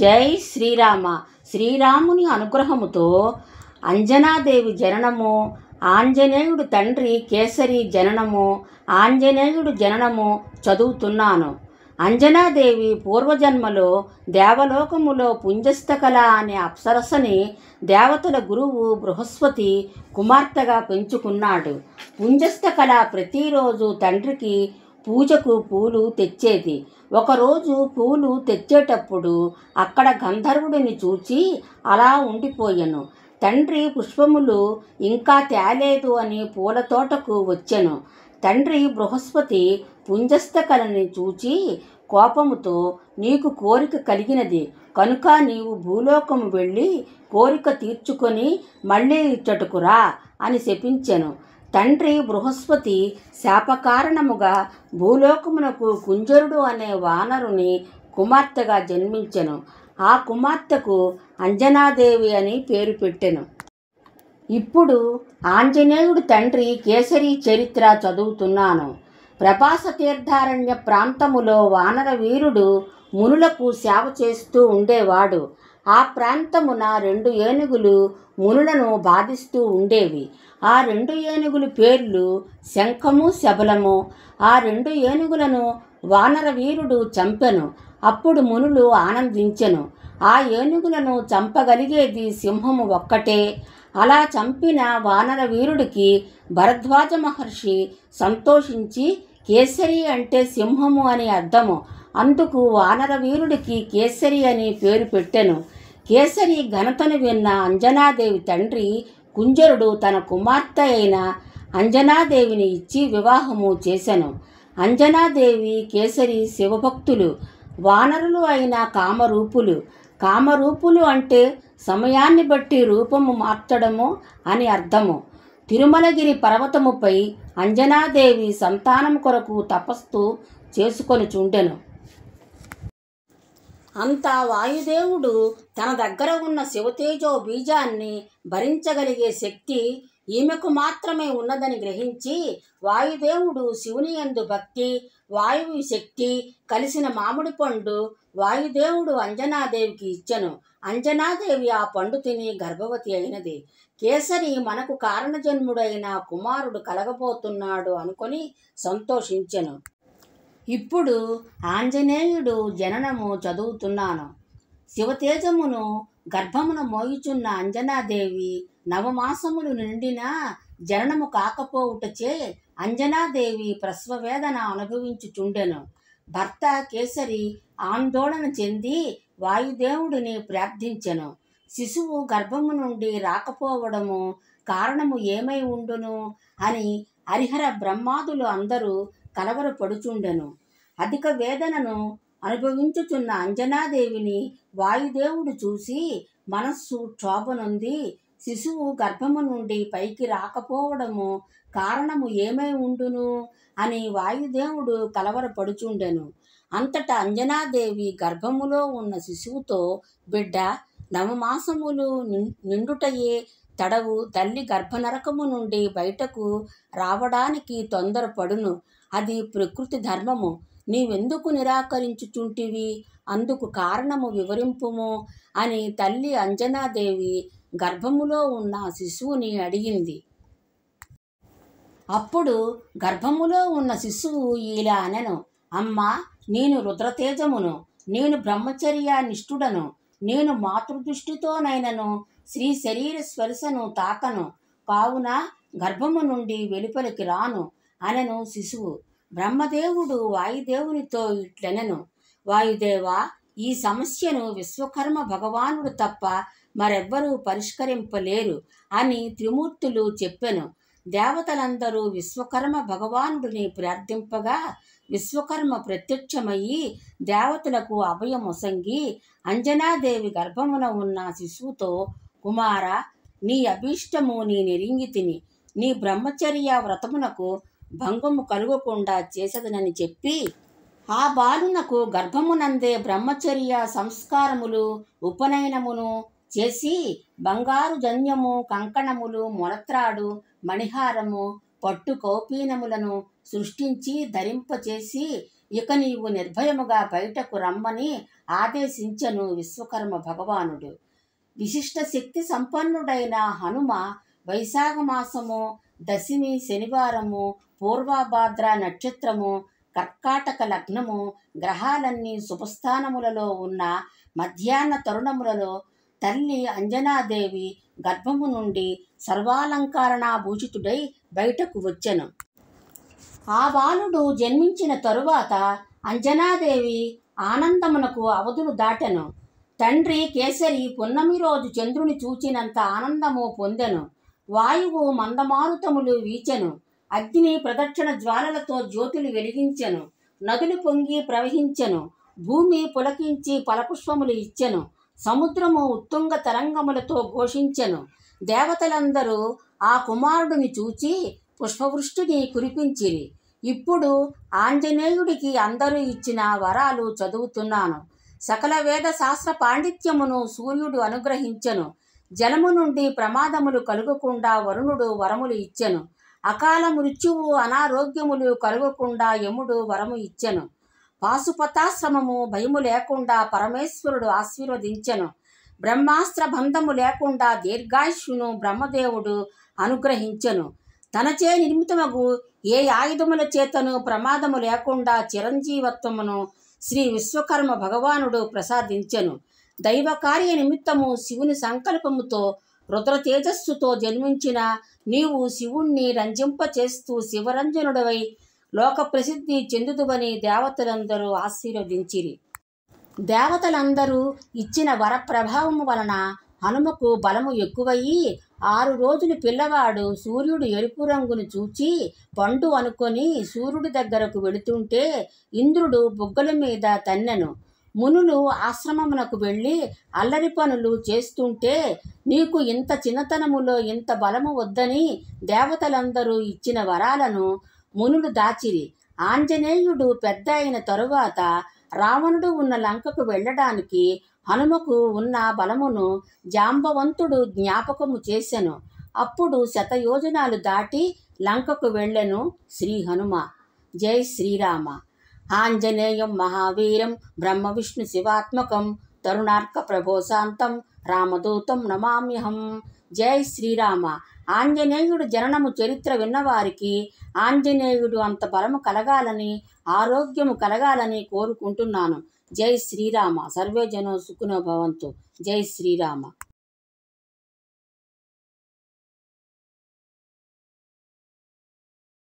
జై శ్రీరామ. శ్రీరాముని అనుగ్రహముతో అంజనాదేవి జననము, ఆంజనేయుడు తండ్రి కేసరి జననము, ఆంజనేయుడు జననము చదువుతున్నాను. అంజనాదేవి పూర్వజన్మలో దేవలోకములో పుంజస్తకల అనే అప్సరసని దేవతల గురువు బృహస్పతి కుమార్తెగా పెంచుకున్నాడు. పుంజస్తకల ప్రతిరోజు తండ్రికి పూజకు పూలు తెచ్చేది. ఒకరోజు పూలు తెచ్చేటప్పుడు అక్కడ గంధర్వుడిని చూచి అలా ఉండిపోయెను. తండ్రి పుష్పములు ఇంకా తేలేదు అని పూల తోటకు వచ్చెను. తండ్రి బృహస్పతి పుంజస్తకలని చూచి కోపముతో, నీకు కోరిక కలిగినది కనుక నీవు భూలోకము వెళ్ళి కోరిక తీర్చుకొని మళ్ళీ ఇచ్చటకు రా అని శపించెను. తండ్రి బృహస్పతి శాపకారణముగా భూలోకమునకు కుంజరుడు అనే వానరుని కుమార్తెగా జన్మించెను. ఆ కుమార్తెకు అంజనాదేవి అని పేరు పెట్టెను. ఇప్పుడు ఆంజనేయుడు తండ్రి కేసరి చరిత్ర చదువుతున్నాను. ప్రభాస తీర్థారణ్య ప్రాంతములో వానర వీరుడు మునులకు సేవ చేస్తూ ఉండేవాడు. ఆ ప్రాంతమున 2 ఏనుగులు మునులను బాధిస్తూ ఉండేవి. ఆ 2 ఏనుగుల పేర్లు శంఖము, శబలము. ఆ 2 ఏనుగులను వానర వీరుడు చంపెను. అప్పుడు మునులు ఆనందించెను. ఆ ఏనుగులను చంపగలిగేది సింహము ఒక్కటే. అలా చంపిన వానర వీరుడికి భరద్వాజ మహర్షి సంతోషించి కేసరి అంటే సింహము అని అర్థము. అందుకు వానర వీరుడికి కేసరి అని పేరు పెట్టెను. కేసరి ఘనతను విన్న అంజనాదేవి తండ్రి కుంజరుడు తన కుమార్తె అయిన అంజనాదేవిని ఇచ్చి వివాహము చేసెను. అంజనాదేవి కేసరి శివభక్తులు. వానరులు అయిన కామరూపులు. కామరూపులు అంటే సమయాన్ని బట్టి రూపము మార్చడము అని అర్థము. తిరుమలగిరి పర్వతముపై అంజనాదేవి సంతానము కొరకు తపస్సు చేసుకొనుచుండెను. అంతా వాయుదేవుడు తన దగ్గర ఉన్న శివతేజో బీజాన్ని భరించగలిగే శక్తి ఈమెకు మాత్రమే ఉన్నదని గ్రహించి వాయుదేవుడు శివుని యందు భక్తి, వాయువు శక్తి కలిసిన మామిడి పండు వాయుదేవుడు అంజనాదేవికి ఇచ్చెను. అంజనాదేవి ఆ పండు తిని గర్భవతి అయినది. కేసరి మనకు కారణజన్ముడైన కుమారుడు కలగబోతున్నాడు అనుకొని సంతోషించెను. ఇప్పుడు ఆంజనేయుడు జననము చదువుతున్నాను. శివతేజమును గర్భమున మోయుచున్న అంజనాదేవి నవమాసములు నిండినా జననము కాకపోవుటచే అంజనాదేవి ప్రసవవేదన అనుభవించుచుండెను. భర్త కేసరి ఆందోళన చెంది వాయుదేవుడిని ప్రార్థించెను. శిశువు గర్భము నుండి రాకపోవడము కారణము ఏమై ఉండును అని హరిహర బ్రహ్మాదులు అందరూ కలవరపడుచుండెను. అధిక వేదనను అనుభవించుచున్న అంజనాదేవిని వాయుదేవుడు చూసి మనస్సు క్షోభనొంది శిశువు గర్భము నుండి పైకి రాకపోవడము కారణము ఏమై ఉండును అని వాయుదేవుడు కలవరపడుచుండెను. అంతటా అంజనాదేవి గర్భములో ఉన్న శిశువుతో, బిడ్డ నవమాసములు నిండుటయే తడవు తల్లి గర్భనరకము నుండి బయటకు రావడానికి తొందరపడును. అది ప్రకృతి ధర్మము. నీవెందుకు నిరాకరించుచుంటివి? అందుకు కారణము వివరింపుము అని తల్లి అంజనాదేవి గర్భములో ఉన్న శిశువుని అడిగింది. అప్పుడు గర్భములో ఉన్న శిశువు ఇలా అనెను, అమ్మా, నేను రుద్రతేజమును, నేను బ్రహ్మచర్య నిష్ఠుడను, నేను మాతృదృష్టితోనైనను శ్రీ శరీర స్పర్శను తాకను, కావున గర్భము నుండి వెలుపలికి రాను అనెను శిశువు. బ్రహ్మదేవుడు వాయుదేవునితో ఇట్లనెను, వాయుదేవా, ఈ సమస్యను విశ్వకర్మ భగవానుడు తప్ప మరెవ్వరూ పరిష్కరింపలేరు అని త్రిమూర్తులు చెప్పెను. దేవతలందరూ విశ్వకర్మ భగవానుడిని ప్రార్థింపగా విశ్వకర్మ ప్రత్యక్షమయ్యి దేవతలకు అభయమొసంగి అంజనాదేవి గర్భమున ఉన్న శిశువుతో, కుమార, నీ అభీష్టము నీ నెరింగితిని, నీ బ్రహ్మచర్య వ్రతమునకు భంగము కలుగకుండా చేసదనని చెప్పి ఆ బాలునకు గర్భమునందే బ్రహ్మచర్య సంస్కారములు ఉపనయనమును చేసి బంగారు జన్యము, కంకణములు, మొలత్రాడు, మణిహారము, పట్టు కౌపీనములను సృష్టించి ధరింపచేసి ఇక నీవు నిర్భయముగా బయటకు రమ్మని ఆదేశించెను విశ్వకర్మ భగవానుడు. విశిష్ట శక్తి సంపన్నుడైన హనుమ వైశాఖ మాసము దశమి శనివారము పూర్వభాద్ర నక్షత్రము కర్కాటక లగ్నము గ్రహాలన్నీ శుభస్థానములలో ఉన్న మధ్యాహ్న తరుణములలో తల్లి అంజనాదేవి గర్భము నుండి సర్వాలంకరణాభూషితుడై బయటకు వచ్చెను. ఆ బాలుడు జన్మించిన తరువాత అంజనాదేవి ఆనందమునకు అవధులు దాటెను. తండ్రి కేసరి పున్నమి రోజు చంద్రుని చూచినంత ఆనందము పొందెను. వాయువు మందమారుతములు వీచెను. అగ్ని ప్రదక్షిణ జ్వాలలతో జ్యోతులు వెలిగించెను. నదులు పొంగి ప్రవహించెను. భూమి పులకించి ఫలపుష్పములు ఇచ్చెను. సముద్రము ఉత్తుంగ తరంగములతో ఘోషించెను. దేవతలందరూ ఆ కుమారుడిని చూచి పుష్పవృష్టిని కురిపించిరి. ఇప్పుడు ఆంజనేయుడికి అందరూ ఇచ్చిన వరాలు చదువుతున్నాను. సకల వేద శాస్త్ర పాండిత్యమును సూర్యుడు అనుగ్రహించెను. జలము నుండి ప్రమాదములు కలుగకుండా వరుణుడు వరములు ఇచ్చెను. అకాల మృత్యువు అనారోగ్యములు కలుగకుండా యముడు వరము ఇచ్చెను. పాశుపతాశ్రమము భయము లేకుండా పరమేశ్వరుడు ఆశీర్వదించెను. బ్రహ్మాస్త్ర బంధము లేకుండా దీర్ఘాయుష్యును బ్రహ్మదేవుడు అనుగ్రహించెను. తనచే నిర్మితమగు ఏ ఆయుధముల చేతను ప్రమాదము లేకుండా చిరంజీవత్వమును శ్రీ విశ్వకర్మ భగవానుడు ప్రసాదించెను. దైవ కార్య నిమిత్తము శివుని సంకల్పముతో రుద్ర తేజస్సుతో జన్మించిన నీవు శివుణ్ణి రంజింపచేస్తూ శివరంజనుడవై లోక ప్రసిద్ధి చెందుదువని దేవతలందరూ ఆశీర్వదించిరి. దేవతలందరూ ఇచ్చిన వర ప్రభావము వలన హనుమకు బలము ఎక్కువయ్యి 6 రోజులు పిల్లవాడు సూర్యుడు ఎరుపు రంగును చూచి పండు అనుకొని సూర్యుడి దగ్గరకు వెళుతుంటే ఇంద్రుడు బుగ్గల మీద తన్నెను. మునులు ఆశ్రమమునకు వెళ్ళి అల్లరి పనులు చేస్తుంటే నీకు ఇంత చిన్నతనములో ఇంత బలము వద్దని దేవతలందరూ ఇచ్చిన వరాలను మునులు దాచిరి. ఆంజనేయుడు పెద్ద అయిన తరువాత రావణుడు ఉన్న లంకకు వెళ్ళడానికి హనుమకు ఉన్న బలమును జాంబవంతుడు జ్ఞాపకము చేసెను. అప్పుడు శతయోజనాలు దాటి లంకకు వెళ్ళెను శ్రీ హనుమ. జై శ్రీరామ. ఆంజనేయం మహావీరం బ్రహ్మ విష్ణు శివాత్మకం తరుణార్క ప్రభోశాంతం రామదూతం నమామ్యహం. జై శ్రీరామ. ఆంజనేయుడు జననము చరిత్ర విన్నవారికి ఆంజనేయుడు అంత బలము కలగాలని ఆరోగ్యము కలగాలని కోరుకుంటున్నాను. జై శ్రీరామ. సర్వే జనో సుఖినో భవంతు. జై శ్రీరామ.